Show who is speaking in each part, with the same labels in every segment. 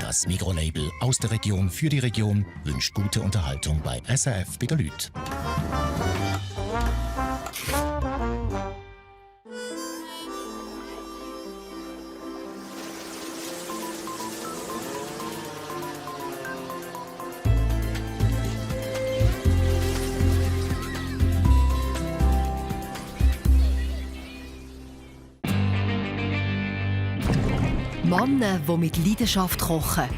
Speaker 1: Das Mikrolabel aus der Region für die Region wünscht gute Unterhaltung bei SRF bei der Lüt.
Speaker 2: Männer, die mit Leidenschaft kochen.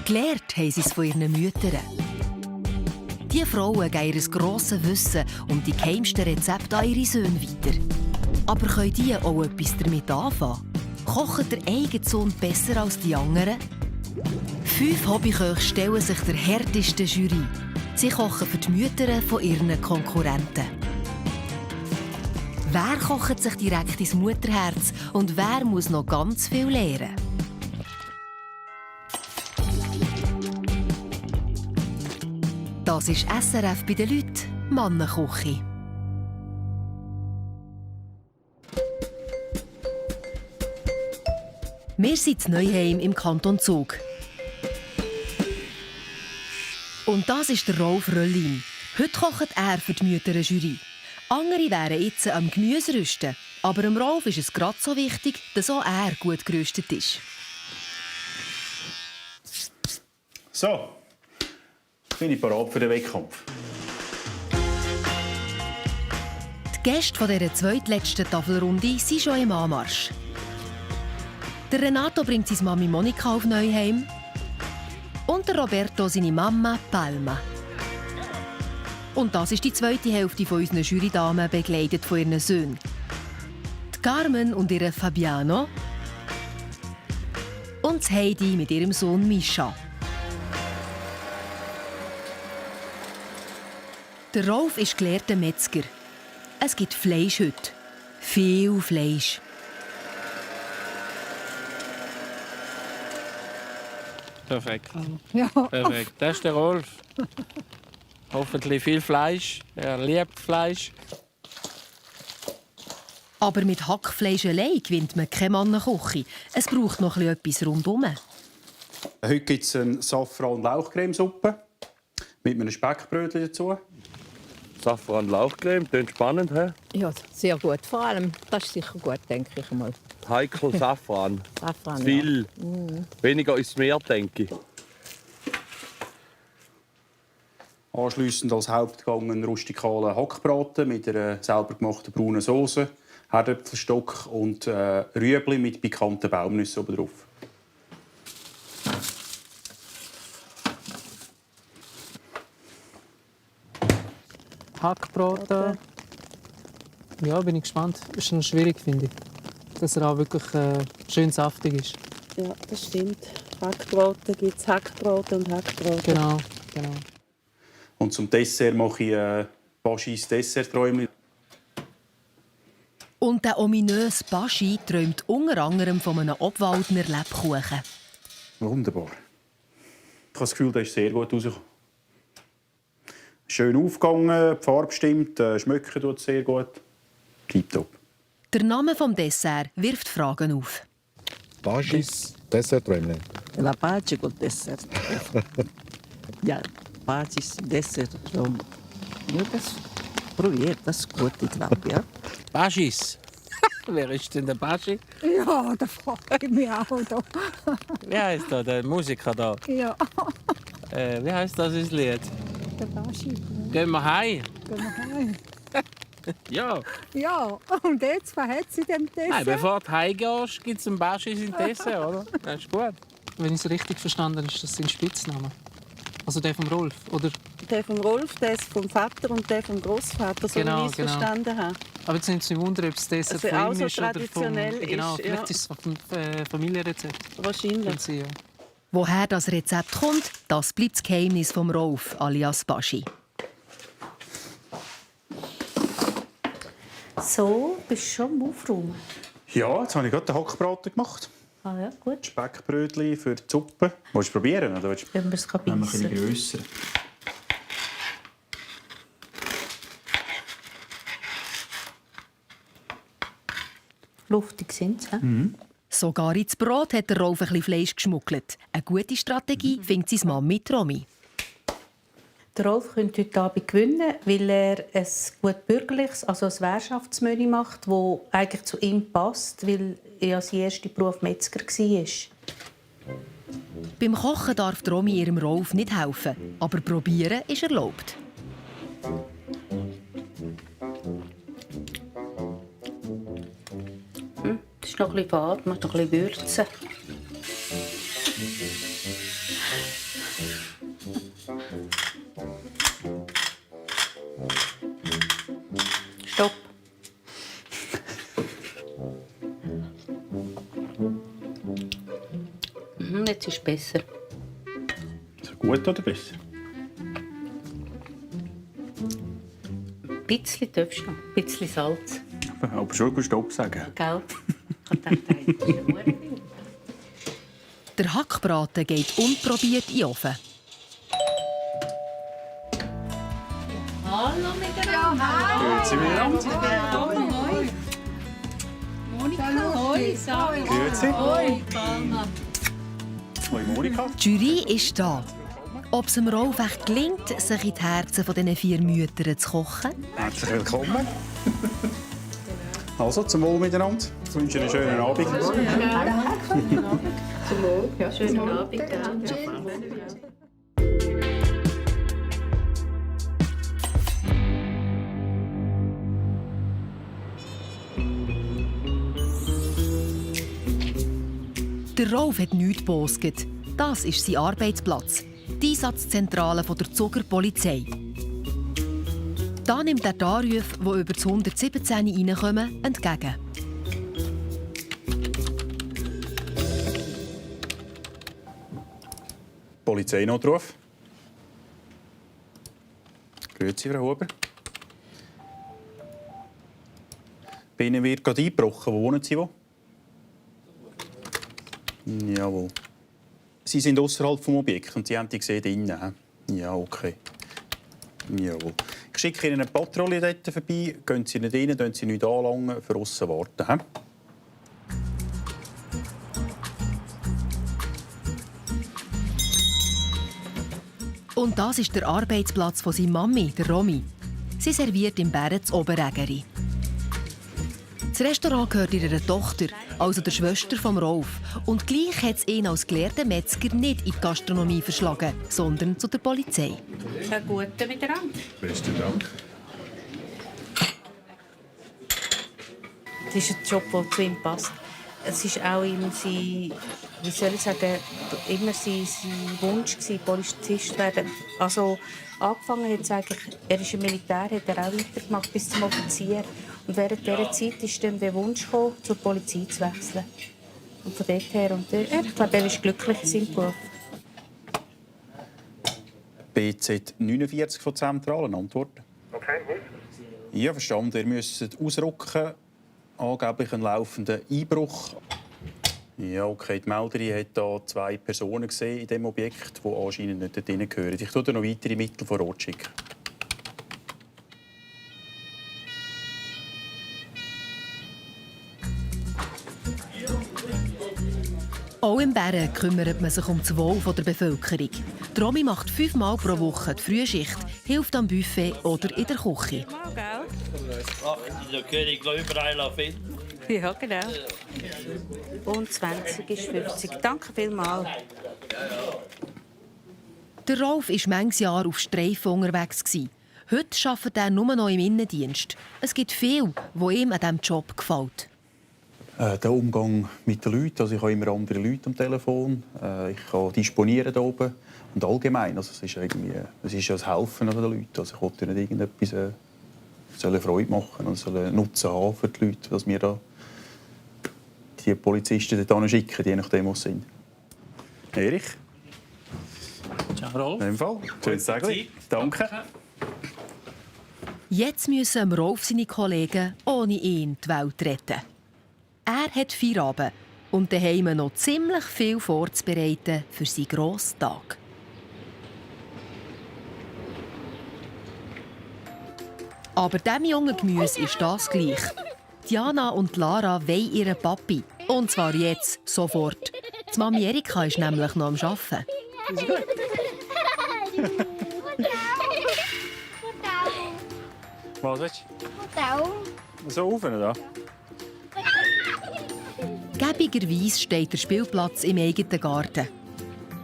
Speaker 2: Gelernt haben sie es von ihren Müttern. Diese Frauen geben ihr grosses Wissen um die geheimsten Rezepte an ihre Söhne weiter. Aber können die auch etwas damit anfangen? Kocht der eigene Sohn besser als die anderen? 5 Hobbyköche stellen sich der härtesten Jury. Sie kochen für die Mütter von ihren Konkurrenten. Wer kocht sich direkt ins Mutterherz und wer muss noch ganz viel lernen? Das ist SRF bei den Leuten, Mannenküche. Wir sind in Neuheim im Kanton Zug. Und das ist der Rolf Röllin. Heute kocht er für die Mütter-Jury. Andere wären jetzt am Gemüse rüsten. Aber dem Rolf ist es gerade so wichtig, dass auch er gut gerüstet ist.
Speaker 3: So, bin ich bereit für den Wettkampf.
Speaker 2: Die Gäste dieser zweitletzten Tafelrunde sind schon im Anmarsch. Der Renato bringt seine Mami Monika auf Neuheim und der Roberto seine Mama Palma. Und das ist die zweite Hälfte von unseren Jurydamen, begleitet von ihren Söhnen. Die Carmen und ihre Fabiano und die Heidi mit ihrem Sohn Mischa. Der Rolf ist gelehrter Metzger. Es gibt Fleisch heute. Viel Fleisch.
Speaker 4: Perfekt.
Speaker 5: Ja.
Speaker 4: Perfekt. Das ist der Rolf. Hoffentlich viel Fleisch. Er liebt Fleisch.
Speaker 2: Aber mit Hackfleisch allein gewinnt man keine Mannenküche. Es braucht noch etwas rundum.
Speaker 3: Heute gibt es eine Safran-Lauchcremesuppe mit einem Speckbrötchen dazu.
Speaker 4: Safran-Lauchcreme, klingt spannend, hä?
Speaker 5: Ja, sehr gut. Vor allem, das ist sicher gut, denke ich mal.
Speaker 4: Heikel Safran.
Speaker 5: Safran,
Speaker 4: Viel. Weniger ist mehr, denke ich.
Speaker 3: Anschliessend als Hauptgang einen rustikalen Hackbraten mit einer selber gemachten braunen Soße, Herdöpfelstock und Rüebli mit pikanten Baumnüssen oben drauf.
Speaker 6: Hackbraten. Ja, bin ich gespannt. Ist schon schwierig, finde ich. Dass er auch wirklich schön saftig ist.
Speaker 7: Ja, das stimmt. Hackbraten gibt es Hackbraten und Hackbraten.
Speaker 6: Genau.
Speaker 3: Und zum Dessert mache ich Baschis Dessertträumchen.
Speaker 2: Und der ominöse Baschi träumt unter anderem von einem Obwaldner Lebkuchen.
Speaker 3: Wunderbar. Ich habe das Gefühl, der ist sehr gut rausgekommen. Schön aufgegangen, die Farbe stimmt, schmecken tut sehr gut. Tipptopp.
Speaker 2: Der Name des Dessert wirft Fragen auf.
Speaker 8: Baschis Dessertträumchen.
Speaker 7: La pace col dessert. Ja, Baschis Dessert. Ja, das probiert, das ist gut, ich glaube, ja.
Speaker 4: Baschis. Wer ist denn der Baschi?
Speaker 5: Ja, da frage ich mich auch. Da.
Speaker 4: Wie heißt da der Musiker da?
Speaker 5: Ja,
Speaker 4: Wie heißt das Lied?
Speaker 5: der Baschi.
Speaker 4: Gehen wir heim.
Speaker 5: Gehen wir heim.
Speaker 4: Ja.
Speaker 5: Ja, und jetzt, was hat sie denn
Speaker 4: Nein,
Speaker 5: Dessert?
Speaker 4: bevor du heimgehst, gibt es einen Baschis in Dessert, oder? Das ist gut.
Speaker 6: Wenn ich es richtig verstanden habe, ist das sein Spitzname. Also der vom Rolf, oder?
Speaker 7: Der vom Rolf, der ist vom Vater und der vom Großvater, so
Speaker 6: Genau,
Speaker 7: wie ich es
Speaker 6: genau.
Speaker 7: verstanden habe.
Speaker 6: Aber jetzt nimmt es mich wunder, ob es Dessert
Speaker 7: Also
Speaker 6: von
Speaker 7: auch
Speaker 6: ihm
Speaker 7: so
Speaker 6: ist oder vom...
Speaker 7: traditionell
Speaker 6: Genau,
Speaker 7: ist,
Speaker 6: vielleicht
Speaker 7: ja.
Speaker 6: ist es vom Familienrezept.
Speaker 7: Wahrscheinlich.
Speaker 6: Können Sie, ja.
Speaker 2: Woher das Rezept kommt, das bleibt das Geheimnis vom Rolf alias Baschi.
Speaker 9: So, bist du schon am Aufräumen?
Speaker 3: Ja, jetzt habe ich gerade den Hackbraten gemacht.
Speaker 9: Ah ja, gut.
Speaker 3: Speckbrötchen für die Suppe. Willst du probieren? Oder willst du
Speaker 9: Wenn wir es
Speaker 3: ein bisschen
Speaker 9: beißen.
Speaker 3: grösser?
Speaker 9: Luftig sind sie.
Speaker 2: Sogar ins Brot hat der Rolf ein bisschen Fleisch geschmuggelt. Eine gute Strategie findet seine Mami Romy.
Speaker 9: Der Rolf könnte heute Abend gewinnen, weil er ein gut bürgerliches, also ein Währschaftsmenü macht, das eigentlich zu ihm passt, weil er sein erster Beruf Metzger war.
Speaker 2: Beim Kochen darf Romy ihrem Rolf nicht helfen, aber probieren ist erlaubt.
Speaker 9: Das ist noch ein bisschen fad, man muss noch ein bisschen würzen. Stopp. Jetzt ist es besser.
Speaker 3: Ist es gut oder besser?
Speaker 9: Ein bisschen darfst du noch, ein bisschen Salz.
Speaker 3: Aber schon gut Stopp sagen.
Speaker 9: Gell? Ich dachte, das ist ja gut.
Speaker 2: Der Hackbraten geht unprobiert in den Ofen.
Speaker 9: Hallo miteinander.
Speaker 3: Grüezi miteinander.
Speaker 9: Monika, hoi.
Speaker 3: Grüezi.
Speaker 9: Hoi.
Speaker 3: Hoi Monika.
Speaker 2: Die Jury ist da. Ob es dem Rolf echt gelingt, sich in die Herzen von diesen 4 Müttern zu kochen?
Speaker 3: Herzlich willkommen. Also, zum Wohl miteinander. Ich wünsche einen schönen Abend.
Speaker 9: Schönen Abend.
Speaker 2: Der Rolf hat nichts bosget. Das ist sein Arbeitsplatz. Die Einsatzzentrale der Zuger Polizei. Da nimmt er die Anrufe, die über das 117 reinkommen, entgegen.
Speaker 3: Polizeinotruf. Grüezi, Frau Huber. Bei Ihnen wird gerade eingebrochen. Wo wohnen Sie? Wo? Jawohl. Sie sind außerhalb des Objekts und Sie haben die gesehen drinnen. Ja, okay. Jawohl. Ich schicke Ihnen eine Patrouille dort vorbei. Gehen Sie nicht rein, können Sie nicht anlangen, für aussen warten. He?
Speaker 2: Und das ist der Arbeitsplatz von seiner Mami, der Romy. Sie serviert im Bären das Oberägeri. Das Restaurant gehört ihrer Tochter, also der Schwester vom Rolf. Und gleich hat es ihn als gelehrten Metzger nicht in die Gastronomie verschlagen, sondern zu der Polizei.
Speaker 9: Einen guten miteinander.
Speaker 8: Besten Dank.
Speaker 9: Das ist ein Job, der zu ihm passt. Es war auch ihm sein, wie soll ich sagen, immer sein Wunsch, Polizist zu werden. Also, angefangen hat es eigentlich, er ist im Militär, hat er auch weitergemacht bis zum Offizier. Und während dieser Zeit ist dann der Wunsch gekommen, zur Polizei zu wechseln. Und von dort her, ich glaube, er ist glücklich in seinem Beruf.
Speaker 3: BZ 49 von Zentralen antworten.
Speaker 10: Okay, gut.
Speaker 3: Ja, verstanden. Ihr müsst ausrücken. Angeblich einen laufenden Einbruch. Ja, okay. Die Melderin hat hier 2 Personen gesehen in diesem Objekt, die anscheinend nicht dort gehören. Ich tue noch weitere Mittel vor Ort schicken.
Speaker 2: Auch im Bären kümmert man sich um das Wohl der Bevölkerung. Die Romy macht 5-mal pro Woche die Frühschicht, hilft am Buffet oder in der Küche.
Speaker 11: Der König noch überall finden.
Speaker 9: Ja, genau. Und 20 ist 50. Danke vielmals.
Speaker 2: Der Rolf war manches Jahr auf Streifen unterwegs. Heute arbeitet er nur noch im Innendienst. Es gibt viel, was ihm an diesem Job gefällt.
Speaker 3: Der Umgang mit den Leuten. Also ich habe immer andere Leute am Telefon. Ich kann disponieren hier oben. Und allgemein. Also es ist ja das Helfen den Leuten. Also ich wollte nicht irgendetwas sollen Freude machen und sollen Nutzen haben für die Leute, dass wir da die Polizisten dort schicken, je nachdem, was sie sind. Erich?
Speaker 4: Ciao, Rolf.
Speaker 3: In dem Fall. Schönes Tag. Danke.
Speaker 2: Jetzt müssen Rolf seine Kollegen ohne ihn die Welt retten. Er hat Feierabend und daheim noch ziemlich viel vorzubereiten für seinen grossen Tag. Aber dem jungen Gemüse ist das gleich. Diana und Lara wollen ihren Papi Und zwar jetzt, sofort. Die Mami Erika ist nämlich noch am Arbeiten.
Speaker 3: Was willst du? So rauf, da?
Speaker 2: Gäbigerweise steht der Spielplatz im eigenen Garten.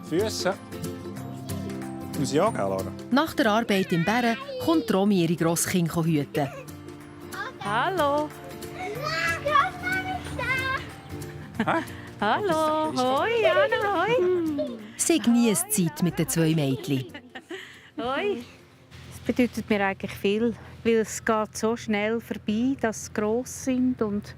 Speaker 3: Füße. Muss ich angehen, Lara?
Speaker 2: Nach der Arbeit im Bären kommt Romy ihre Grosskinder hüten.
Speaker 9: Hallo. Hallo. Hoi, Anna, hoi.
Speaker 2: Sie genießt die Zeit mit den 2 Mädchen.
Speaker 9: Hoi. Das bedeutet mir eigentlich viel, weil es geht so schnell vorbei, dass sie gross sind und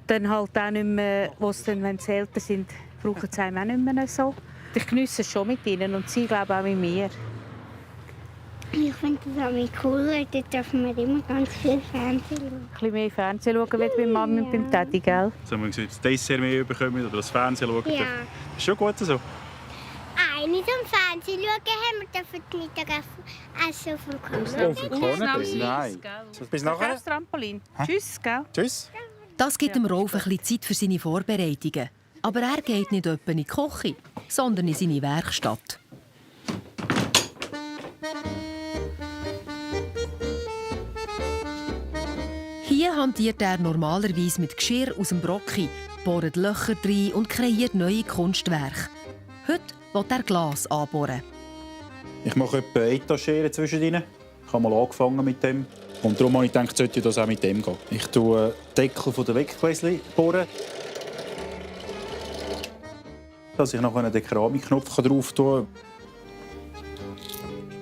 Speaker 9: dann halt auch nicht mehr, wenn sie älter sind, brauchen sie einem auch nicht mehr so. Ich geniesse es schon mit ihnen und sie, glaube ich, auch mit mir.
Speaker 10: Ich finde das auch cool, weil dort dürfen wir immer ganz viel Fernsehen schauen.
Speaker 9: Ein bisschen mehr Fernsehen schauen, wie bei Mami und beim Daddy, gell?
Speaker 3: Sollen wir das Dessert mehr bekommen oder das Fernsehen schauen?
Speaker 10: Ja.
Speaker 3: Ist schon gut so.
Speaker 10: Nicht am Fernsehen schauen, haben wir dafür Mittagessen auf dem Balkon.
Speaker 3: Auf dem Balkon? Nein. Bis nachher?
Speaker 9: Das Trampolin. Tschüss, gell?
Speaker 3: Tschüss.
Speaker 2: Das gibt dem Rolf ein bisschen Zeit für seine Vorbereitungen. Aber er geht nicht etwa in die Küche, sondern in seine Werkstatt. Hier hantiert er normalerweise mit Geschirr aus dem Brocki, bohrt Löcher rein und kreiert neue Kunstwerke. Heute will er Glas anbohren.
Speaker 3: Ich mache etwa eine Etagere zwischen ihnen. Ich habe mal angefangen mit dem. Und darum habe ich gedacht, sollte ich das auch mit dem gehen. Ich tue den Deckel der Weggläschen bohren, dass ich nachher den Keramikknopf drauf tun kann.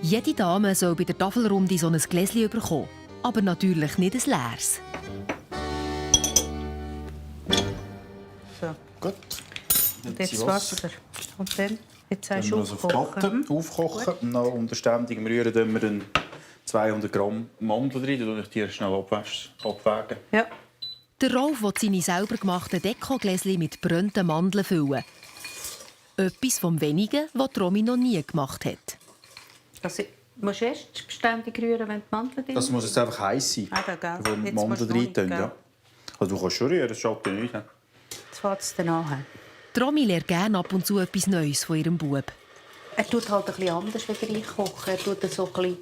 Speaker 2: Jede Dame soll bei der Tafelrunde so ein Gläschen bekommen. Aber natürlich nicht ein leeres.
Speaker 9: So.
Speaker 3: Gut.
Speaker 9: Und jetzt Wasser. Und dann? Jetzt hast du
Speaker 3: aufkochen. Aufkochen. Und nach unterständigem Rühren tun wir dann 200 Gramm Mandeln rein. Dann ich die schnell abwägen.
Speaker 9: Ja.
Speaker 2: Der Rolf will seine selber gemachten Dekogläschen mit brennten Mandeln füllen. Etwas vom Wenigen, was Romy noch nie gemacht hat.
Speaker 9: Also, du musst erst beständig rühren, wenn die Mandeln drin sind?
Speaker 3: Das muss jetzt einfach heiß sein, bevor wir die Mandeln rein tun. Ja. Also du kannst schon rühren, das schadet nicht.
Speaker 9: Jetzt fängt es dann an.
Speaker 2: Die Romy lernt gerne ab und zu etwas Neues von ihrem Bub.
Speaker 9: Er tut halt ein bisschen anders, wenn ich koche. Er tut so ein bisschen,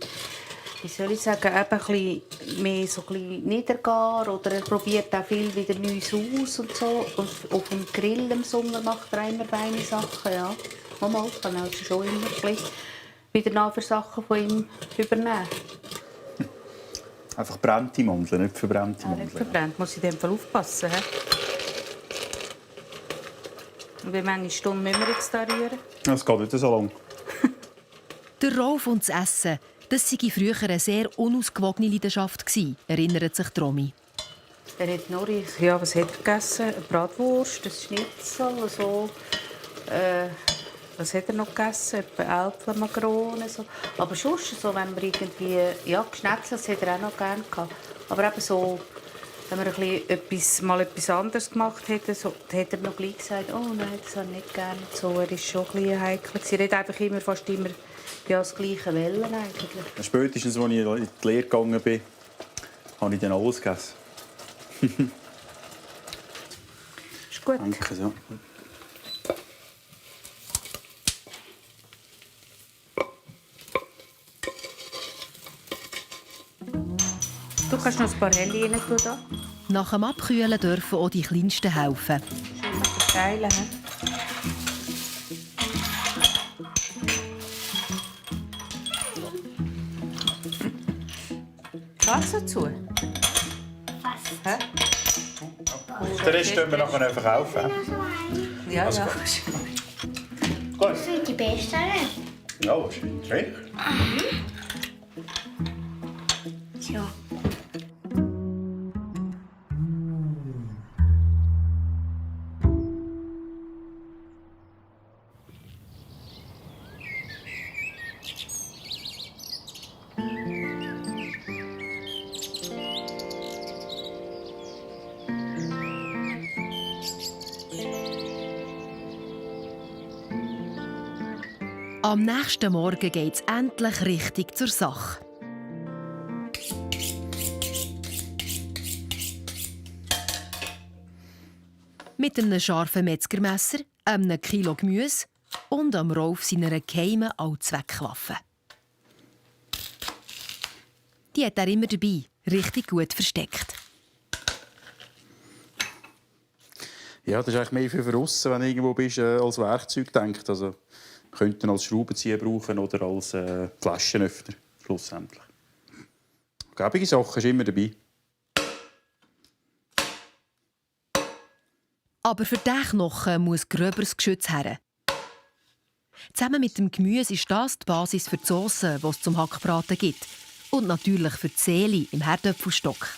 Speaker 9: wie soll ich sagen, eben ein bisschen mehr so ein bisschen niedergehen. Oder er probiert auch viel wieder Neues aus und so. Und auf dem Grill im Sommer macht er immer feine Sachen. Ja. Mal kann er schon immer ein bisschen wieder nachher Sachen von ihm übernehmen.
Speaker 3: Einfach brennte Mandeln, nicht verbrannte Mandeln.
Speaker 9: Nicht verbrennt, muss ich in dem Fall aufpassen. He? Und wie viele Stunden müssen wir jetzt hier rühren?
Speaker 3: Das geht nicht so lang.
Speaker 2: Der Rolf und das Essen, das sei früher eine sehr unausgewogene Leidenschaft gewesen, erinnert sich Romy.
Speaker 9: Er hat nur, ja, was hat er gegessen? Eine Bratwurst, ein Schnitzel, so. Was hat er noch gegessen? Etwa Äpfelmakronen, so. Aber sonst, so, wenn wir irgendwie, ja, Geschnetzel, das hat er auch noch gerne gehabt. Aber eben so, wenn man mal etwas anderes gemacht hätte, so, hat er noch gleich gesagt, oh nein, das habe ich nicht gerne. So, er ist schon ein bisschen heikel. Er hat einfach fast immer ja, das gleiche Wellen eigentlich.
Speaker 3: Spätestens, als ich in die Lehre gegangen bin, habe ich dann alles gegessen.
Speaker 9: Ist gut.
Speaker 3: Danke, so.
Speaker 9: Du kannst noch ein paar Helle rein tun. Da.
Speaker 2: Nach dem Abkühlen dürfen auch die Kleinsten helfen.
Speaker 9: Schön verteilen. Was dazu?
Speaker 10: Was?
Speaker 3: Den Rest können wir nachher einfach verkaufen.
Speaker 9: Ja,
Speaker 3: Also
Speaker 9: ja.
Speaker 3: Gut.
Speaker 10: Das sind die besten.
Speaker 3: Ja, wahrscheinlich.
Speaker 10: Tja.
Speaker 2: Am nächsten Morgen geht es endlich richtig zur Sache. Mit einem scharfen Metzgermesser, einem Kilo Gemüse und am Rolf seiner geheimen Allzweckwaffe. Die hat er immer dabei, richtig gut versteckt.
Speaker 3: Ja, das ist eigentlich mehr für aussen, wenn du irgendwo bist, als Werkzeug denkt. Also, könnten als Schraubenzieher brauchen oder als Flaschenöffner, schlussendlich. Gäbige Sachen ist immer dabei.
Speaker 2: Aber für den Knochen muss gröberes Geschütz her. Zusammen mit dem Gemüse ist das die Basis für die Sauce, die es zum Hackbraten gibt. Und natürlich für die Seele im Herdöpfelstock.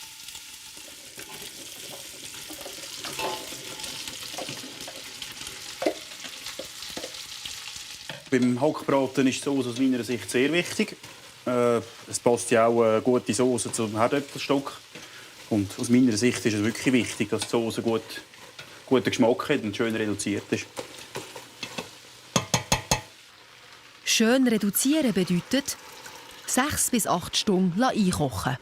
Speaker 3: Beim Hackbraten ist die Sauce aus meiner Sicht sehr wichtig. Es passt ja auch eine gute Sauce zum Herdöpfelstock. Und aus meiner Sicht ist es wirklich wichtig, dass die Sauce guten Geschmack hat und schön reduziert ist.
Speaker 2: Schön reduzieren bedeutet 6 bis 8 Stunden einkochen.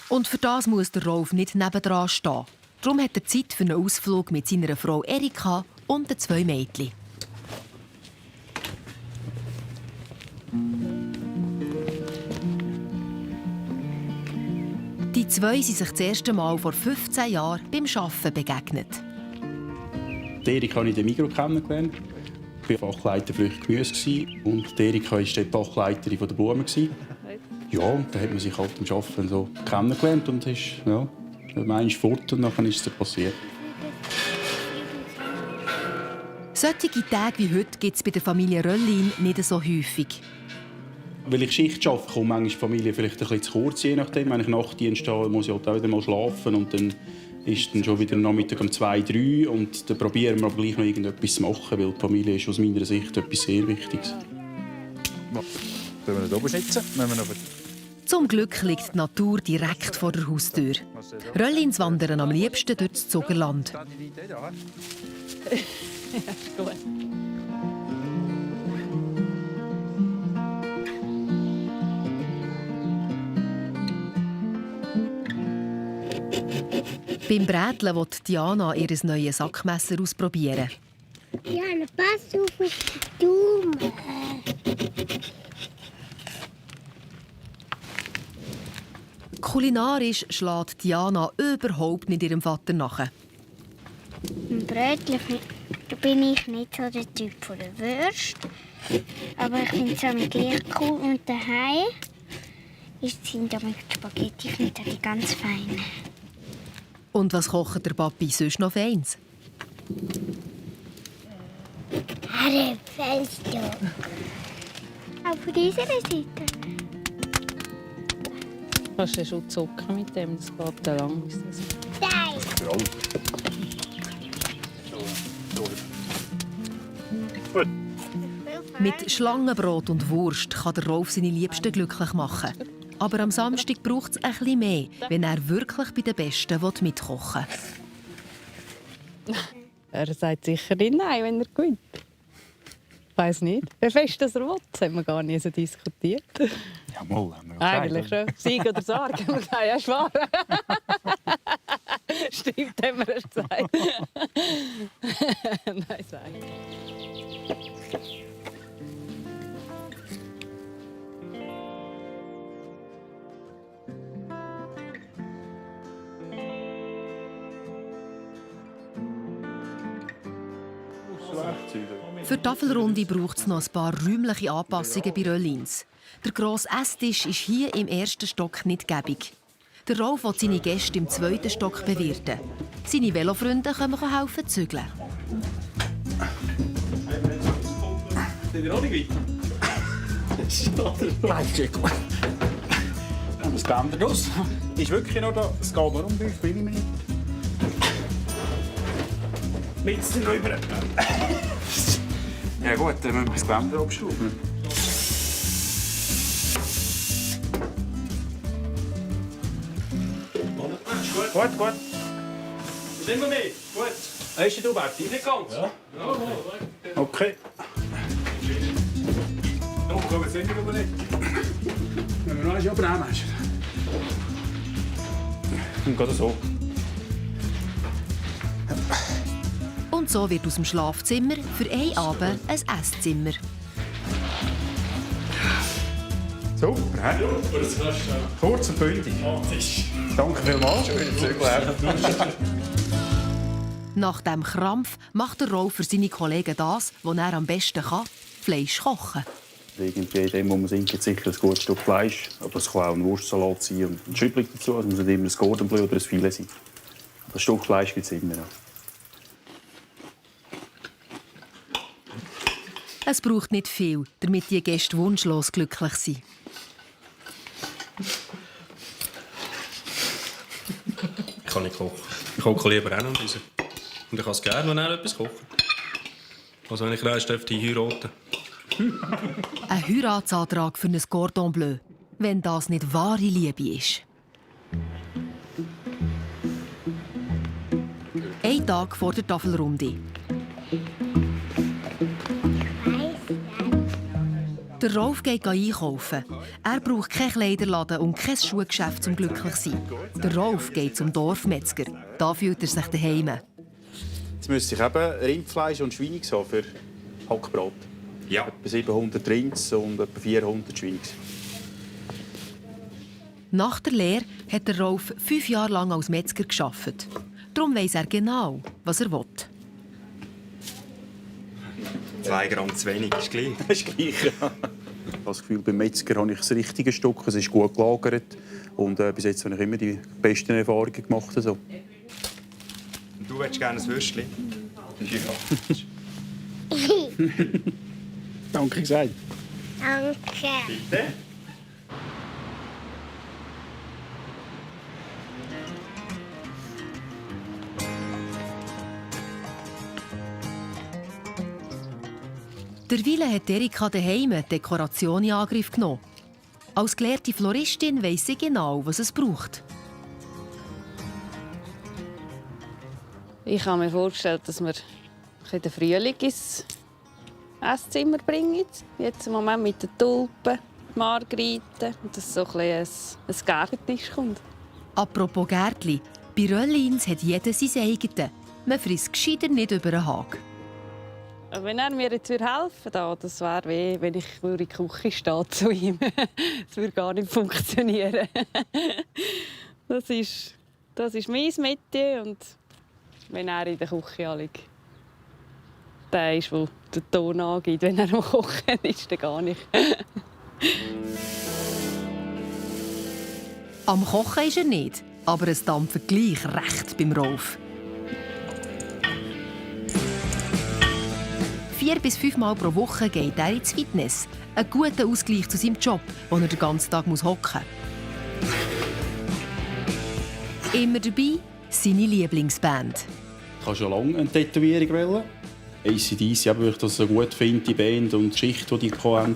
Speaker 2: Und für das muss der Rolf nicht nebendran stehen. Darum hat er Zeit für einen Ausflug mit seiner Frau Erika und den 2 Mädchen. Die 2 sind sich das erste Mal vor 15 Jahren beim Arbeiten begegnet.
Speaker 3: Erika habe ich in der Migros kennengelernt. Ich war Fachleiter für Gemüse und Erika war die Fachleiterin der Blumen. Ja, und dann hat man sich halt beim Arbeiten so kennengelernt und ist, ja, einmal fort und dann ist es passiert.
Speaker 2: Solche Tage wie heute gibt es bei der Familie Röllin nicht so häufig.
Speaker 3: Weil ich Schicht arbeite, kommt manchmal die Familie vielleicht ein bisschen zu kurz, je nachdem. Wenn ich Nachtdienst habe, muss ich halt auch wieder mal schlafen und dann ist dann schon wieder Nachmittag um 2, 3 und dann probieren wir aber gleich noch irgendetwas zu machen, weil die Familie ist aus meiner Sicht etwas sehr Wichtiges.
Speaker 8: Wenn wir nicht oben sitzen, wenn wir noch...
Speaker 2: Zum Glück liegt die Natur direkt vor der Haustür. Röllins wandern am liebsten durch das Zuckerland. Beim Bräteln will Diana ihr neues Sackmesser ausprobieren.
Speaker 10: Diana, pass auf den Daumen.
Speaker 2: Kulinarisch schlägt Diana überhaupt nicht ihrem Vater nach.
Speaker 10: Im Brötchen bin ich nicht so der Typ von der Würste. Aber ich finde es auch gleich cool. Und daheim sind die Spaghetti, ich finde die ganz fein.
Speaker 2: Und was kocht der Papi sonst noch Feins?
Speaker 10: Herdöpfelstock. Auch von dieser Seite.
Speaker 5: Kannst du schon zocken mit dem? Das geht ja lang.
Speaker 10: Nein.
Speaker 2: Mit Schlangenbrot und Wurst kann der Rolf seine Liebsten glücklich machen. Aber am Samstag braucht es ein bisschen mehr, wenn er wirklich bei den Besten mitkochen will.
Speaker 5: Er sagt sicher nicht nein, wenn er gewinnt. Ich weiss nicht. Wie fest das er will, das haben wir gar nicht so diskutiert.
Speaker 3: Ja, mal, haben wir gesagt.
Speaker 5: Eigentlich schon. Sieg oder Sarg, haben wir gesagt. Ja, schwar. Stimmt, haben wir erst gesagt. Nein, sag.
Speaker 2: Für die Tafelrunde braucht es noch ein paar räumliche Anpassungen bei Röllins. Der grosse Esstisch ist hier im ersten Stock nicht gäbig. Der Rolf will seine Gäste im zweiten Stock bewirten. Seine Velofreunde können helfen zügeln.
Speaker 3: Sind ihr auch nicht weiter? Bleib, und das Bänder aus. Ist wirklich noch da. Es geht nur um 5 mm. Mit sind noch über. Ja gut, dann müssen wir das Bänder abschrauben. Gut, gut.
Speaker 11: Sind wir mit? Gut.
Speaker 3: Hast du Berti?
Speaker 11: Nicht ganz. Ja.
Speaker 3: Okay.
Speaker 11: Noch kommen wir nicht.
Speaker 3: Wenn wir noch einmal abnehmen. Und gerade so.
Speaker 2: Und so wird aus dem Schlafzimmer für einen Abend ein Esszimmer.
Speaker 3: Super, hä? Kurz und bündig. Danke vielmals.
Speaker 2: Nach dem Krampf macht der Rolf für seine Kollegen das, was er am besten kann: Fleisch kochen.
Speaker 3: Irgendwie in dem, wo man singt, sicher ein gutes Stück Fleisch. Aber es kann auch ein Wurstsalat sein und ein Schüppling dazu. Es muss nicht immer ein Cordon Bleu oder ein Filet sein. Das Stück Fleisch gibt es immer. Ja.
Speaker 2: Es braucht nicht viel, damit die Gäste wunschlos glücklich sind.
Speaker 12: Ich kann nicht kochen. Ich koche lieber auch noch raus. Und ich kann es gerne, wenn er etwas kocht. Also wenn ich reist, dürfte ich heiraten.
Speaker 2: Ein Heiratsantrag für ein Cordon Bleu, wenn das nicht wahre Liebe ist. Ein Tag vor der Tafelrunde. Der Rolf geht einkaufen. Er braucht keinen Kleiderladen und kein Schuhgeschäft zum glücklich sein. Der Rolf geht zum Dorfmetzger. Da fühlt er sich daheim.
Speaker 3: Jetzt müsste ich eben Rindfleisch und Schweinig haben für Hackbrot.
Speaker 12: Ja.
Speaker 3: Etwa 700 Rinds und etwa 400 Schweinigs.
Speaker 2: Nach der Lehre hat der Rolf 5 Jahre lang als Metzger gearbeitet. Darum weiss er genau, was er will.
Speaker 12: 2 Gramm zu wenig ist gleich.
Speaker 3: Das ist gleich, ja. Ich habe das Gefühl, beim Metzger habe ich das richtige Stück. Es ist gut gelagert. Und bis jetzt habe ich immer die besten Erfahrungen gemacht. So.
Speaker 12: Und du willst gerne ein Würstchen?
Speaker 3: Ja. Danke gesagt.
Speaker 10: Danke.
Speaker 12: Bitte?
Speaker 2: Derweil hat Erika daheim die Dekoration in Angriff genommen. Als gelehrte Floristin weiss sie genau, was es braucht.
Speaker 5: Ich habe mir vorgestellt, dass wir in den Frühling ins Esszimmer bringen. Jetzt im Moment mit den Tulpen, Margeriten und dass so ein Gärtentisch kommt.
Speaker 2: Apropos Gärtli, bei Röllins hat jeder sein eigenes. Man frisst gescheiter nicht über den Hag.
Speaker 5: Wenn er mir jetzt helfen würde, das wäre wie wenn ich in die Küche stehe zu ihm. Das würde gar nicht funktionieren. Das ist mein Metier und wenn er in der Küche liegt, der ist, der den Ton angibt, wenn er am Kochen ist, dann gar nicht.
Speaker 2: Am Kochen ist er nicht, aber es dampft gleich recht beim Rolf. 4 bis 5 Mal pro Woche geht er ins Fitness. Ein guter Ausgleich zu seinem Job, wo er den ganzen Tag hocken muss. Immer dabei seine Lieblingsband.
Speaker 3: Ich habe schon lange eine Tätowierung wollen. AC/DC, weil ich das so gut finde, die Band und die Schicht, die haben,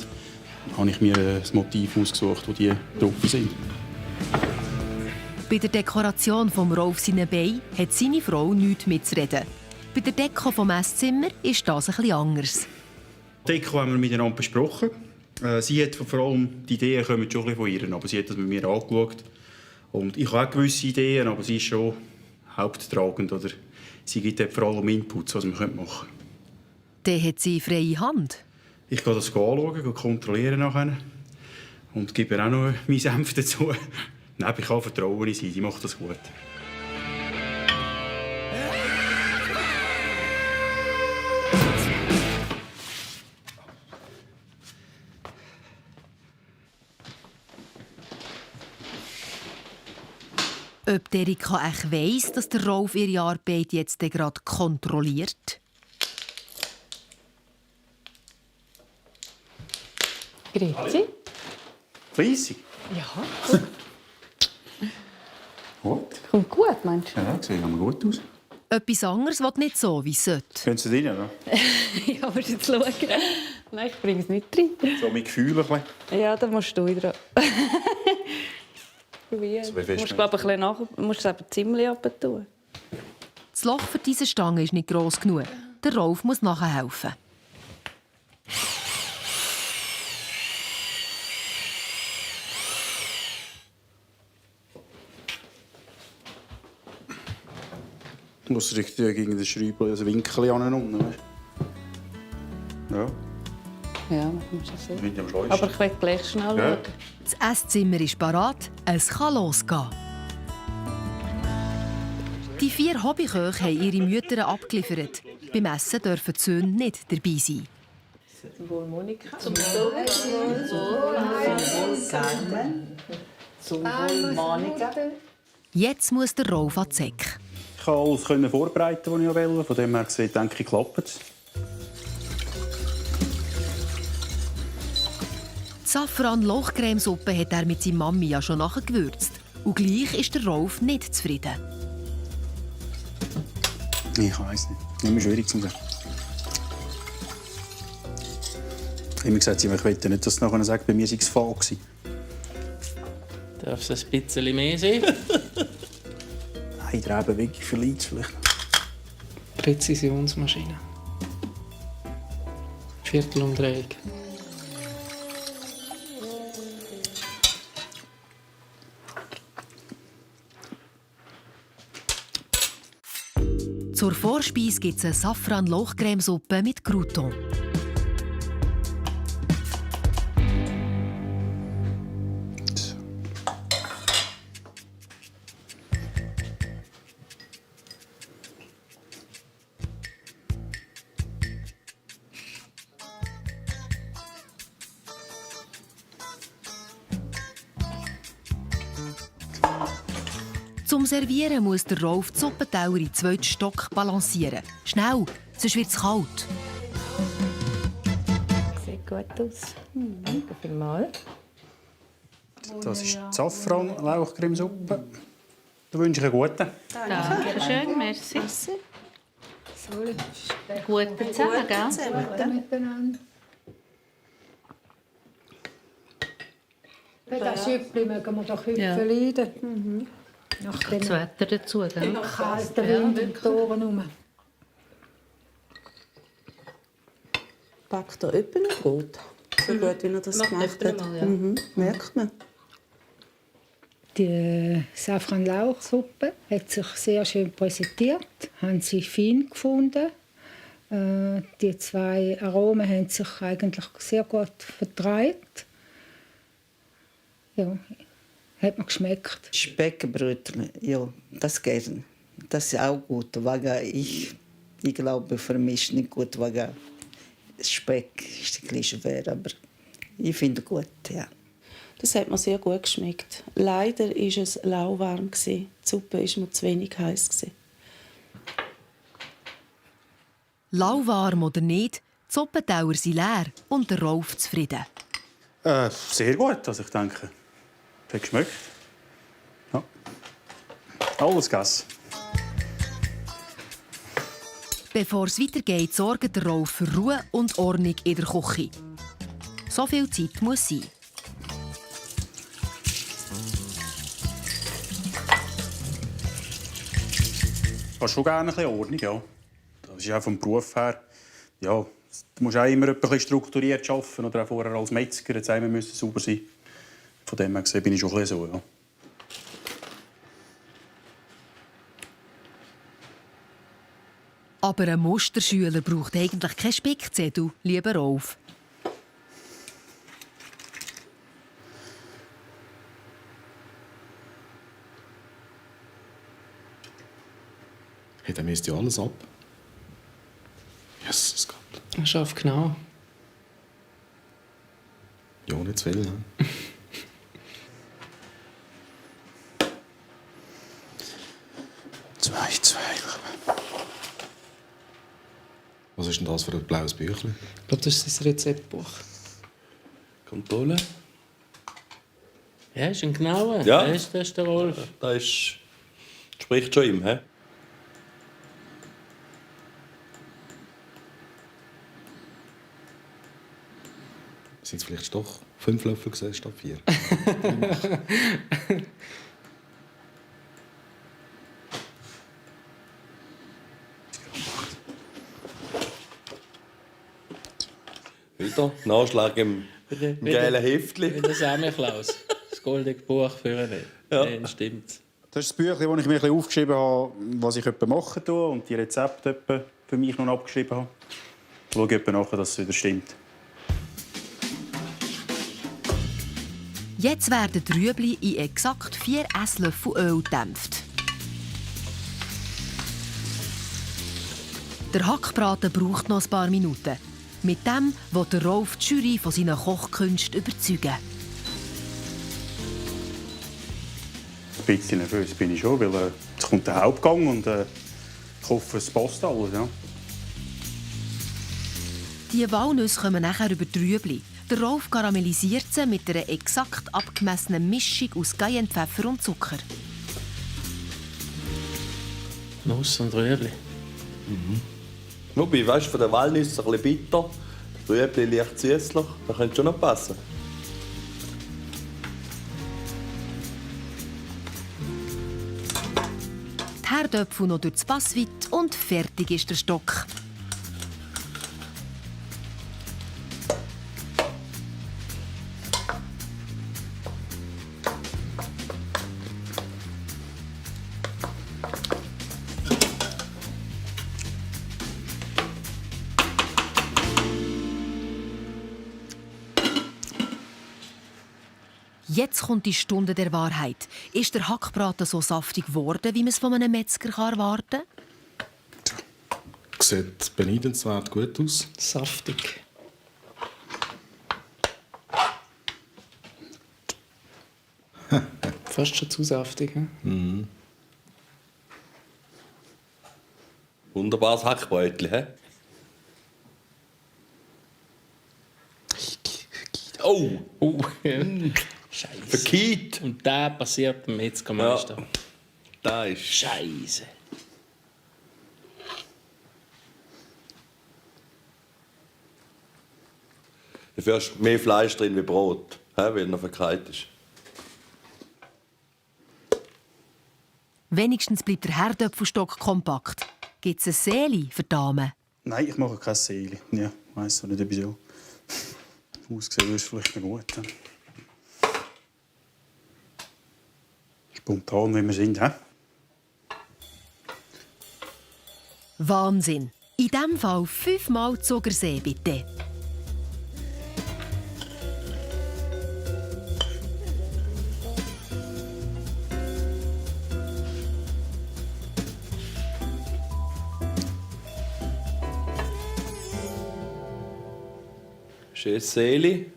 Speaker 3: habe ich mir ein Motiv ausgesucht, wo die drauf sind.
Speaker 2: Bei der Dekoration vom Rolf seinen Beinen hat seine Frau nichts mitzureden. Bei der Deko vom Esszimmer ist das etwas anders.
Speaker 3: Die Deko haben wir miteinander besprochen. Sie hat vor allem die Ideen kommen schon ein bisschen von ihr, aber sie hat das mit mir angeschaut. Und ich habe auch gewisse Ideen, aber sie ist schon haupttragend. Oder sie gibt vor allem Inputs, was wir machen können.
Speaker 2: Dann hat sie freie Hand.
Speaker 3: Ich gehe das anschauen, kontrollieren nachher. Und gebe auch noch meinen Senf dazu. Nein, ich kann Vertrauen in sie, die macht das gut.
Speaker 2: Ob Erika echt weiss, dass der Rolf ihre Arbeit jetzt gerade kontrolliert?
Speaker 5: Grüezi.
Speaker 3: Fleissig?
Speaker 5: Ja.
Speaker 3: Gut.
Speaker 5: Kommt gut, meinst du?
Speaker 3: Ja, sieht aber gut aus.
Speaker 2: Etwas anderes will nicht so, wie es sollte.
Speaker 3: Können Sie rein, oder?
Speaker 5: Ja, musst du jetzt schauen. Nein, ich bringe es nicht rein.
Speaker 3: So mit Gefühl ein bisschen.
Speaker 5: Ja, da musst du dran. Probieren.
Speaker 3: So,
Speaker 5: Du musst, glaube ich, ein bisschen es ziemlich abtun.
Speaker 2: Das Loch für diese Stange ist nicht gross genug. Der Rolf muss nachhelfen.
Speaker 3: Muss ich gegen den Schreiber ein Winkel an. Ja.
Speaker 5: Ja, machen wir schon so.
Speaker 3: Bin ich am schleusten.
Speaker 5: Aber ich will gleich schnell
Speaker 3: Ja.
Speaker 5: schauen.
Speaker 2: Das Esszimmer ist parat, es kann losgehen. Die 4 Hobbyköche haben ihre Mütter abgeliefert. Beim Essen dürfen die Söhne nicht dabei sein.
Speaker 5: Zum Wohl, Monika.
Speaker 7: Zum Wohl, Carmen. Zum Wohl, Monika.
Speaker 2: Jetzt muss der Rolf an die Säcke.
Speaker 3: Ich konnte alles vorbereiten, was ich wollte. Von dem her gesehen, denke ich, klappt es.
Speaker 2: Die Safran-Lochcremesuppe hat er mit seiner Mami ja schon nachgewürzt. Und gleich ist der Rolf nicht zufrieden.
Speaker 3: Ich weiss nicht. Immer schwierig zu sagen. Immer gesagt, ich möchte nicht, dass sie nachher sagt, bei mir sei es faul gewesen.
Speaker 4: Darf es ein bisschen mehr sein?
Speaker 3: Nein, der eben wirklich verliert vielleicht.
Speaker 6: Präzisionsmaschine. Viertelumdrehung.
Speaker 2: Zur Vorspeise gibt es eine Safran-Lochcremesuppe mit Crouton. Zum Servieren muss der Rolf die Suppentauer in 2. Stock balancieren. Schnell, sonst wird es kalt.
Speaker 9: Sieht gut aus. Danke vielmals.
Speaker 3: Das ist die Safran-Lauchcremesuppe. Da wünsche ich einen guten.
Speaker 9: Danke schön, merci. Guten zusammen, gell?
Speaker 13: Das Schüppli mögen wir doch heute
Speaker 9: Ja.
Speaker 13: verleiden. Nach
Speaker 9: Das
Speaker 13: den
Speaker 9: Wetter dazu, gell?
Speaker 13: kalten Wind um die Ohren herum.
Speaker 7: Backt er etwa noch gut? So gut, wie er das gemacht hat.
Speaker 9: mal, ja.
Speaker 7: Merkt man.
Speaker 13: Die Safran-Lauchsuppe hat sich sehr schön präsentiert, haben sie fein gefunden. Die 2 Aromen haben sich eigentlich sehr gut vertreibt. Ja, hat mir geschmeckt.
Speaker 7: Speckbrötchen, ja, das gern. Das ist auch gut. Wegen ich glaube, für mich ist nicht gut, wegen Speck ist ein bisschen schwer, aber ich finde gut, ja.
Speaker 14: Das hat mir sehr gut geschmeckt. Leider war es lauwarm. Die Suppe war mir zu wenig heiß.
Speaker 2: Lauwarm oder nicht, die Suppentauer sind leer und der Rolf zufrieden.
Speaker 3: Sehr gut, also ich denke. Hat geschmeckt. Ja. Alles gegessen.
Speaker 2: Bevor es weitergeht, sorgt der Rolf für Ruhe und Ordnung in der Küche. So viel Zeit muss sein.
Speaker 3: Ich habe schon gerne ein bisschen Ordnung, ja. Das ist auch vom Beruf her. Ja, du musst auch immer ein bisschen strukturiert arbeiten oder auch vorher als Metzger. Jetzt müssen wir sauber sein. Von dem her gesehen bin ich schon ein bisschen so, ja.
Speaker 2: Aber ein Musterschüler braucht eigentlich keinen Spickzettel, lieber Rolf.
Speaker 15: Hey, dann misst ja alles ab. Jesus Gott.
Speaker 6: Er schafft genau.
Speaker 15: Ja, nicht zu viel. Ne?
Speaker 3: Zwei.
Speaker 15: Was ist denn das für ein blaues Büchlein?
Speaker 6: Ich glaube, das ist sein Rezeptbuch.
Speaker 12: Kontrolle.
Speaker 4: Ja, ist ein genauer.
Speaker 12: Ja.
Speaker 4: Das ist der Rolf.
Speaker 12: Das spricht schon ihm, hä?
Speaker 15: Sind es vielleicht doch 5 Löffel gesehen statt 4?
Speaker 12: Wieder Nachschlag im gelben Heftchen.
Speaker 4: Wie der Samichlaus. Das goldige Buch für ihn.
Speaker 12: Ja.
Speaker 4: Dann stimmt's.
Speaker 3: Das ist das Büchlein, wo ich mir ein bisschen aufgeschrieben habe, was ich machen tue und die Rezepte für mich noch abgeschrieben habe. Ich schaue nachher, dass es wieder stimmt.
Speaker 2: Jetzt werden die Rüebli in exakt 4 Esslöffel Öl gedämpft. Der Hackbraten braucht noch ein paar Minuten. Mit dem will der Rolf die Jury von seinen Kochkünsten überzeugen.
Speaker 3: Ein bisschen nervös bin ich schon, weil jetzt kommt der Hauptgang und ich hoffe, es passt alles. Ja.
Speaker 2: Die Walnüsse kommen nachher über die Rüebli. Der Rolf karamellisiert sie mit einer exakt abgemessenen Mischung aus Cayennepfeffer und Zucker.
Speaker 4: Nuss und Rüebli.
Speaker 16: Wobei, weißt du, von der Walnuss ein bisschen bitter, Rüebli leicht süßlich, das könnte schon noch passen.
Speaker 2: Die Herdöpfel noch durch das Passweit und fertig ist der Stock. Jetzt kommt die Stunde der Wahrheit. Ist der Hackbraten so saftig geworden, wie man es von einem Metzger erwarten kann?
Speaker 15: Sieht beneidenswert gut aus.
Speaker 6: Saftig. Fast schon zu saftig. He?
Speaker 16: Wunderbares Hackbrötchen, hä? Oh!
Speaker 4: Scheiße.
Speaker 16: Verkehrt.
Speaker 4: Und das passiert beim Metzgermeister.
Speaker 16: Ja, da ist...
Speaker 4: Scheiße.
Speaker 16: Dafür hast du mehr Fleisch drin wie Brot, weil er verkeilt ist.
Speaker 2: Wenigstens bleibt der Herdöpfelstock kompakt. Gibt es ein Seeli für die Damen?
Speaker 3: Nein, ich mache keine Seele. Ja, ich weiss nicht, wieso. Aussehen würde es vielleicht noch gut. Spontan, wie wir sind, hä?
Speaker 2: Wahnsinn! In diesem Fall 5-mal Zuckersee, bitte.
Speaker 16: Schönes Seeli.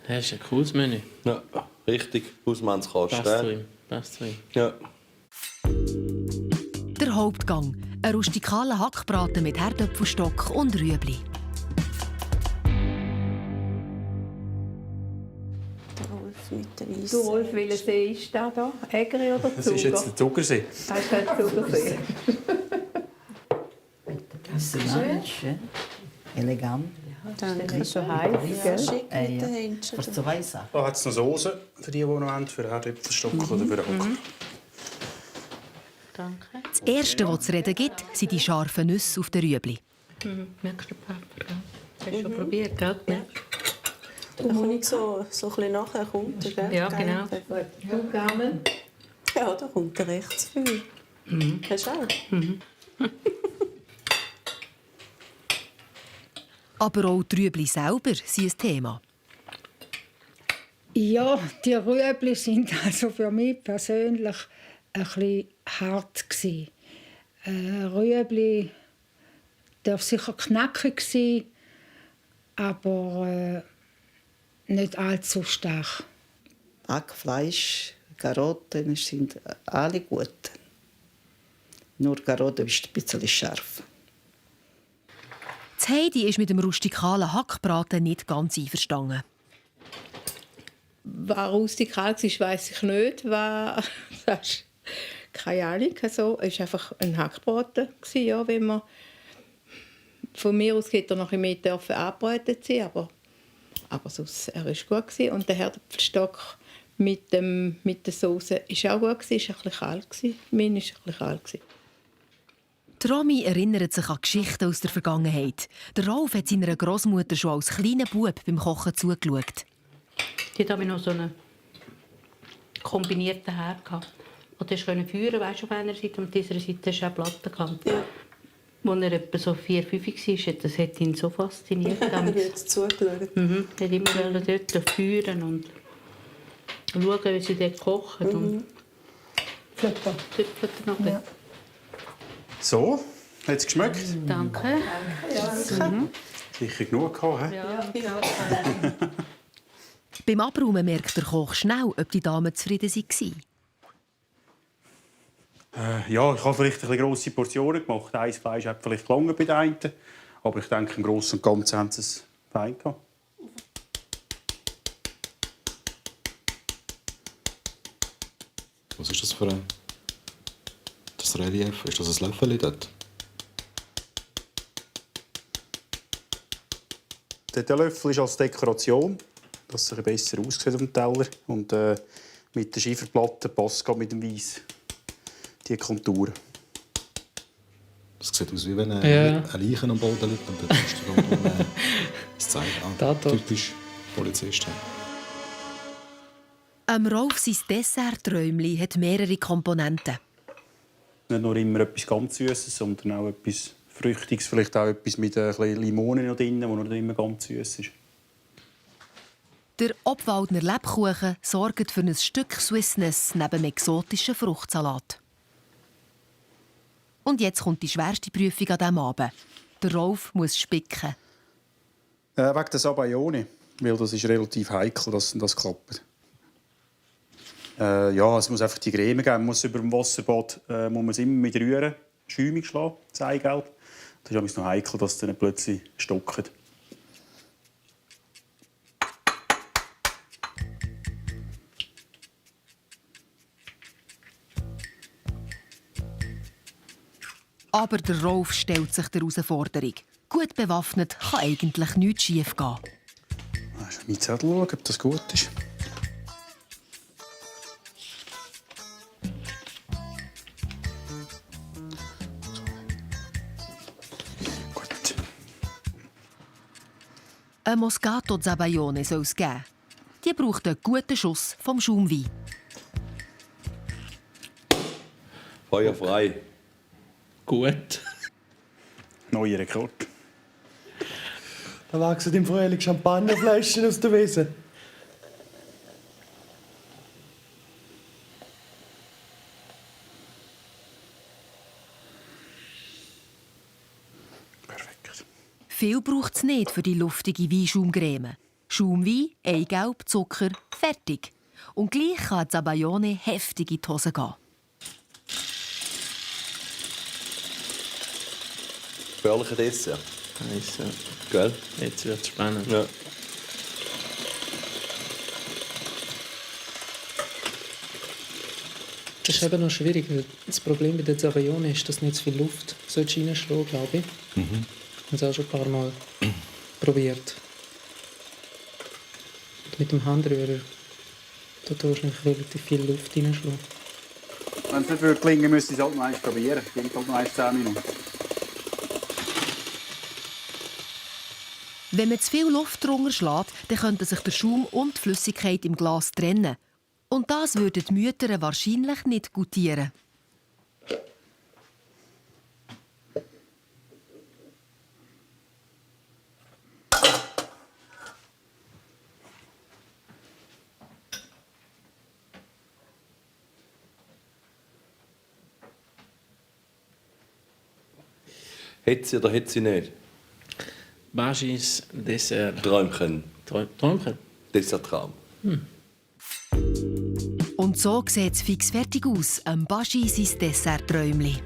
Speaker 4: Das ist ein cooles Menü.
Speaker 16: Ja, richtig. Hausmannskost.
Speaker 4: Passt zu ihm. Passt zu ihm.
Speaker 16: Ja.
Speaker 2: Der Hauptgang. Ein rustikaler Hackbraten mit Herdöpfelstock und Rüebli.
Speaker 17: Du, Wolf, welcher See ist das hier? Ägeri oder Zuger?
Speaker 3: Das ist jetzt der Zuckersee.
Speaker 17: Das ist der Zugersee.
Speaker 7: Das ist schön. Elegant.
Speaker 17: Danke. So heiß, gell?
Speaker 7: Für zwei Sachen.
Speaker 3: Da hat es noch Soße für die, die noch haben, für den Herdöpfelstock oder für den Hack.
Speaker 9: Danke.
Speaker 2: Das Erste, was zu reden gibt, sind die scharfen Nüsse auf den Rüebli.
Speaker 9: Merkst du, Papa? Hast du schon probiert, gell?
Speaker 14: Da kommt so ein bisschen nachher. Gell?
Speaker 9: Ja, genau.
Speaker 14: Ja, da kommt recht zu viel. Hast du auch?
Speaker 2: Aber auch die Rüebli selber sind ein Thema.
Speaker 13: Ja, die Rüebli sind also für mich persönlich ein bisschen hart gewesen. Rüebli darf sicher knackig sein, aber nicht allzu stark.
Speaker 7: Hackfleisch, Karotten sind alle gut. Nur Karotten ist ein bisschen scharf.
Speaker 2: Heidi ist mit dem rustikalen Hackbraten nicht ganz einverstanden.
Speaker 17: Was rustikal war, weiss ich nicht. Das ist keine Ahnung. Also, es war einfach ein Hackbraten. Ja, wenn man von mir aus hätte er noch ein bisschen mehr angebraten sein, aber sonst, er war gut. Und der Herdöpfelstock mit der Sauce war auch gut. Er war ein bisschen kalt. Mein war ein bisschen kalt.
Speaker 2: Die Romy erinnert sich an Geschichten aus der Vergangenheit. Der Rolf hat seiner Großmutter schon als kleiner Bub beim Kochen zugeschaut.
Speaker 9: Hier habe ich noch so eine kombinierten Herd gehabt. Und du konntest führen, weißt du, auf einer Seite und auf dieser Seite hast du auch Platten gehabt. Ja. Als er etwa so 4-5 war, das hat ihn so fasziniert.
Speaker 14: Er hat jetzt zugeschaut.
Speaker 9: Er wollte immer dort führen und schauen, wie sie dort kochen. Und Züpfen nachher.
Speaker 3: So, hat es geschmeckt?
Speaker 9: Danke.
Speaker 3: Danke. Sicher genug gehabt, he?
Speaker 9: Ja.
Speaker 2: Beim Abräumen merkt der Koch schnell, ob die Damen zufrieden waren.
Speaker 3: Ja, ich habe vielleicht ein grosse Portionen gemacht. Ein Fleisch hat vielleicht gelangen bei den einen. Aber ich denke, im Großen und Ganzen haben sie es fein gehabt.
Speaker 15: Was ist das für ein das Relief? Ist das ein Löffel dort?
Speaker 3: Der Löffel ist als Dekoration, dass es besser aussieht auf dem Teller. Und mit der Schieferplatte passt es mit dem Weiss. Die Konturen.
Speaker 15: Das sieht aus, wie wenn eine Leiche am Boden liegt. Und dann ist das zeigt typisch Polizist.
Speaker 2: Rolf sein Dessert-Träumli hat mehrere Komponenten.
Speaker 3: Nicht nur immer etwas ganz Süßes, sondern auch etwas Früchtiges. Vielleicht auch etwas mit ein bisschen Limone noch drin, das noch nicht immer ganz süß ist.
Speaker 2: Der Obwaldner Lebkuchen sorgt für ein Stück Swissness neben dem exotischen Fruchtsalat. Und jetzt kommt die schwerste Prüfung an diesem Abend. Der Rolf muss spicken.
Speaker 3: Wegen der Sabayone, weil das ist relativ heikel, dass das klappt. Ja, es muss einfach die Creme geben. Man muss über dem Wasserbad muss man es immer mit rühren, schäumig schlagen, das Eigelb. Das ist noch heikel, dass es dann plötzlich stockt.
Speaker 2: Aber der Rolf stellt sich der Herausforderung. Gut bewaffnet kann eigentlich nichts schief gehen.
Speaker 3: Ich muss mit Zettel schauen, ob das gut ist. Gut.
Speaker 2: Ein Moscato Zabayone soll es geben. Die braucht einen guten Schuss vom Schaumwein.
Speaker 16: Feuer frei.
Speaker 4: Gut.
Speaker 3: Neuer Rekord.
Speaker 18: Da wachsen im Frühling Champagnerflaschen aus der Wiese.
Speaker 3: Perfekt.
Speaker 2: Viel braucht es nicht für die luftige Weinschaumcreme. Schaumwein, Eigelb, Zucker, fertig. Und gleich kann Zabayone heftig in die Hose gehen.
Speaker 16: Gefährlicher Dessert.
Speaker 4: Nice.
Speaker 16: Gell?
Speaker 4: Jetzt wird es spannend.
Speaker 16: Ja.
Speaker 6: Das ist eben noch schwierig, weil das Problem bei der Zabayone ist, dass nicht zu viel Luft reinschlagen, glaube ich. Ich habe es auch schon ein paar Mal probiert. Und mit dem Handrührer da tust du nicht relativ viel Luft reinschlagen.
Speaker 3: Wenn es nicht gelingen würde, müsste ich es halt noch einmal probieren. Ich denke halt noch 10 Minuten.
Speaker 2: Wenn man zu viel Luft drunter schlägt, dann könnten sich der Schaum und die Flüssigkeit im Glas trennen. Und das würden die Mütter wahrscheinlich nicht gutieren.
Speaker 16: Hat sie oder hat sie nicht?
Speaker 4: Baschis Dessert.
Speaker 16: Träumchen.
Speaker 4: Träumchen?
Speaker 16: Desserttraum.
Speaker 2: Und so sieht es fix fertig aus, ein Baschi sein Dessert-Träumli.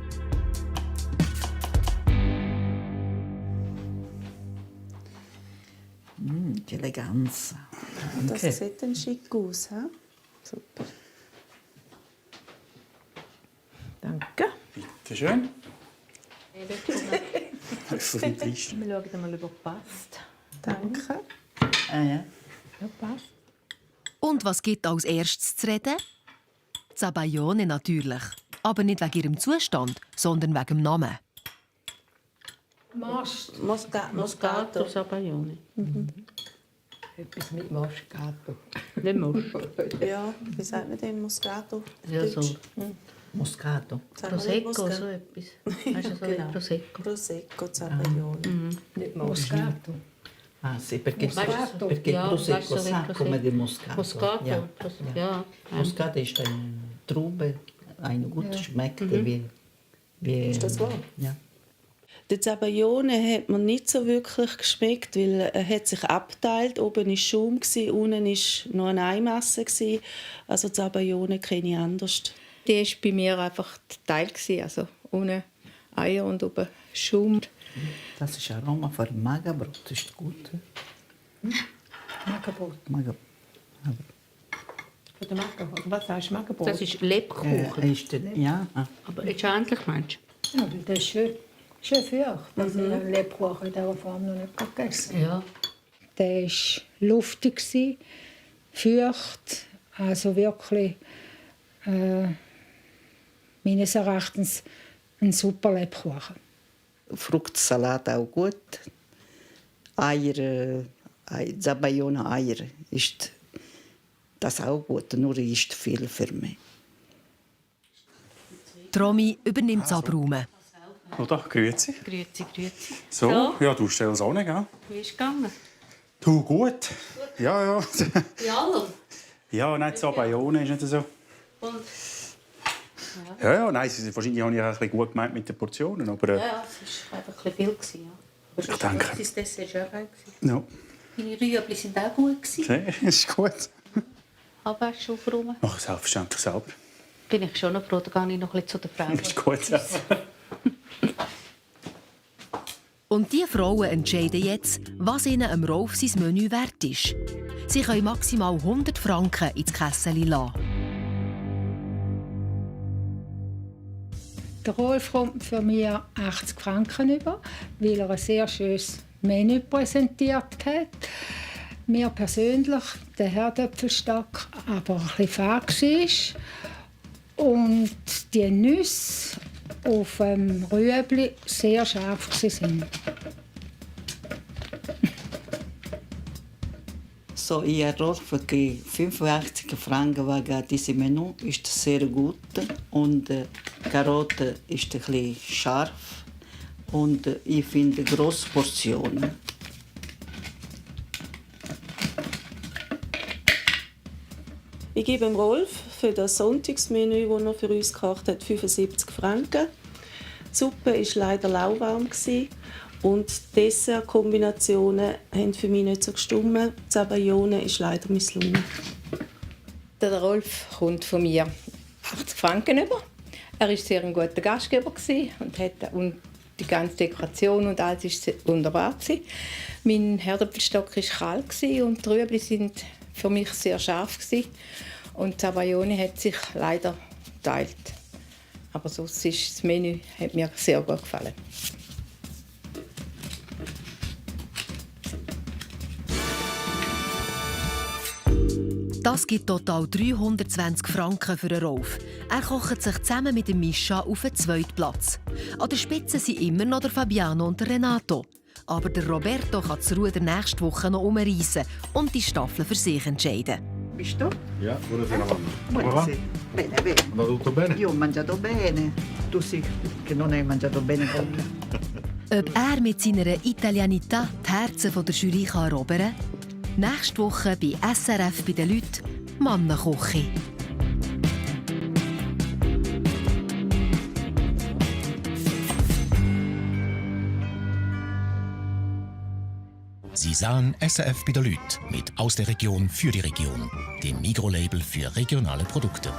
Speaker 7: Die Eleganz.
Speaker 14: Das sieht dann schick aus. He? Super. Danke.
Speaker 3: Bitte schön.
Speaker 9: Wir schauen mal, ob es passt.
Speaker 14: Danke.
Speaker 7: Ah ja.
Speaker 9: Ja, passt.
Speaker 2: Und was gibt als erstes zu reden? Zabayone natürlich. Aber nicht wegen ihrem Zustand, sondern wegen dem Namen.
Speaker 9: Moscato Zabayone.
Speaker 19: Etwas mit Moscato.
Speaker 14: Nicht Moscato. Ja, wie sagt man denn Moscato?
Speaker 19: Ja, so. Moscato. Prosecco, so etwas. Weißt du, so
Speaker 14: genau.
Speaker 19: Prosecco.
Speaker 14: Prosecco, Zabaione.
Speaker 19: Nicht Moscato.
Speaker 20: Ah sì, perché
Speaker 19: Moscato.
Speaker 20: il prosecco sa
Speaker 19: Prosecco.
Speaker 20: come di Moscato.
Speaker 19: Moscato, ja.
Speaker 20: Moscato ist eine Trube, eine gut schmeckt wie...
Speaker 14: Ist das wahr?
Speaker 20: Ja.
Speaker 14: Der Zabaione hat mir nicht so wirklich geschmeckt, weil er hat sich abgeteilt. Oben war Schaum, unten war noch eine Eimasse. Also Zabaione kenne ich anders.
Speaker 17: Die war bei mir einfach der Teil. Also unten Eier und oben Schaum.
Speaker 20: Das ist Aroma für Magabrot, ist gut.
Speaker 19: Magabrot.
Speaker 17: Von der Magabrot. Was sagst du, Magabrot?
Speaker 19: Das ist Lebkuchen.
Speaker 20: Ja.
Speaker 19: Aber jetzt endlich, meinst
Speaker 13: du? Ja, das ist schön. Schön feucht. Also einen Lebkuchen in dieser Form noch nicht gegessen.
Speaker 19: Ja.
Speaker 13: Der war luftig, feucht, also wirklich meines Erachtens ein super Lebkuchen.
Speaker 7: Fruchtsalat auch gut. Eier, Zabaione Eier ist das auch gut, nur ist viel für mich.
Speaker 2: Romy übernimmt das Abräumen.
Speaker 3: Oder? Grüezi.
Speaker 9: Grüezi.
Speaker 3: So, ja, du stellst auch nicht, gell?
Speaker 9: Wie ist es gegangen?
Speaker 3: Du, gut. Ja.
Speaker 9: Ja,
Speaker 3: ja, nein, Zabaione ist nicht so.
Speaker 9: Und?
Speaker 3: Ja, nein, wahrscheinlich habe ich ein bisschen gut gemeint mit den Portionen, aber...
Speaker 9: Ja, es war einfach ein bisschen viel. Ja. Aber
Speaker 3: ich denke.
Speaker 9: Das Dessert war auch geil.
Speaker 3: Ja.
Speaker 9: Meine Rüebli waren auch gut.
Speaker 3: Okay, ist gut.
Speaker 9: Aber hast du aufgeräumt?
Speaker 3: Mach es selbstverständlich selber.
Speaker 9: Bin ich schon noch froh, da gehe ich noch ein bisschen zu der Frau.
Speaker 3: Ist gut.
Speaker 2: Und die Frauen entscheiden jetzt, was ihnen am Rolf sein Menü wert ist. Sie können maximal 100 Franken ins Kessel lassen.
Speaker 13: Der Rolf kommt für mich 80 Franken über, weil er ein sehr schönes Menü präsentiert hat. Mir persönlich der Herdöpfelstock aber ein bisschen fad war. Und die Nüsse auf dem Rüebli sehr scharf waren.
Speaker 7: So, ich habe Rolf 85 Franken wegen diesem Menü ist sehr gut und Karotte ist ein bisschen scharf und ich finde große Portionen.
Speaker 14: Ich gebe dem Rolf für das Sonntagsmenü, das er für uns gekocht hat, 75 Franken. Die Suppe war leider lauwarm und die Dessertkombinationen haben für mich nicht so gestimmt. Die Zabaione ist leider misslungen.
Speaker 17: Der Rolf kommt von mir 80 Franken über. Er war sehr ein guter Gastgeber und die ganze Dekoration und alles war wunderbar. Mein Herdöpfelstock war kalt und die Rüebli waren für mich sehr scharf. Und die Zabaione hat sich leider geteilt. Aber sonst ist das Menü hat mir sehr gut gefallen.
Speaker 2: Das gibt total 320 Franken für den Rolf. Er kocht sich zusammen mit dem Mischa auf den zweiten Platz. An der Spitze sind immer noch der Fabiano und der Renato. Aber der Roberto kann das Ruder nächste Woche noch umreißen und die Staffel für sich entscheiden.
Speaker 7: Bist du?
Speaker 15: Ja, buonasera mamma.
Speaker 7: Buonasera. Bene, bene.
Speaker 15: Va tutto bene?
Speaker 7: Io ho mangiato bene. Tu sì, che non hai mangiato bene con me.
Speaker 2: Ob er mit seiner Italianità die Herzen der Jury erobern kann? Nächste Woche bei SRF bei den Leuten Mannenkoche.
Speaker 1: Sie sahen SRF bei den Leuten mit «Aus der Region für die Region», dem Mikrolabel für regionale Produkte.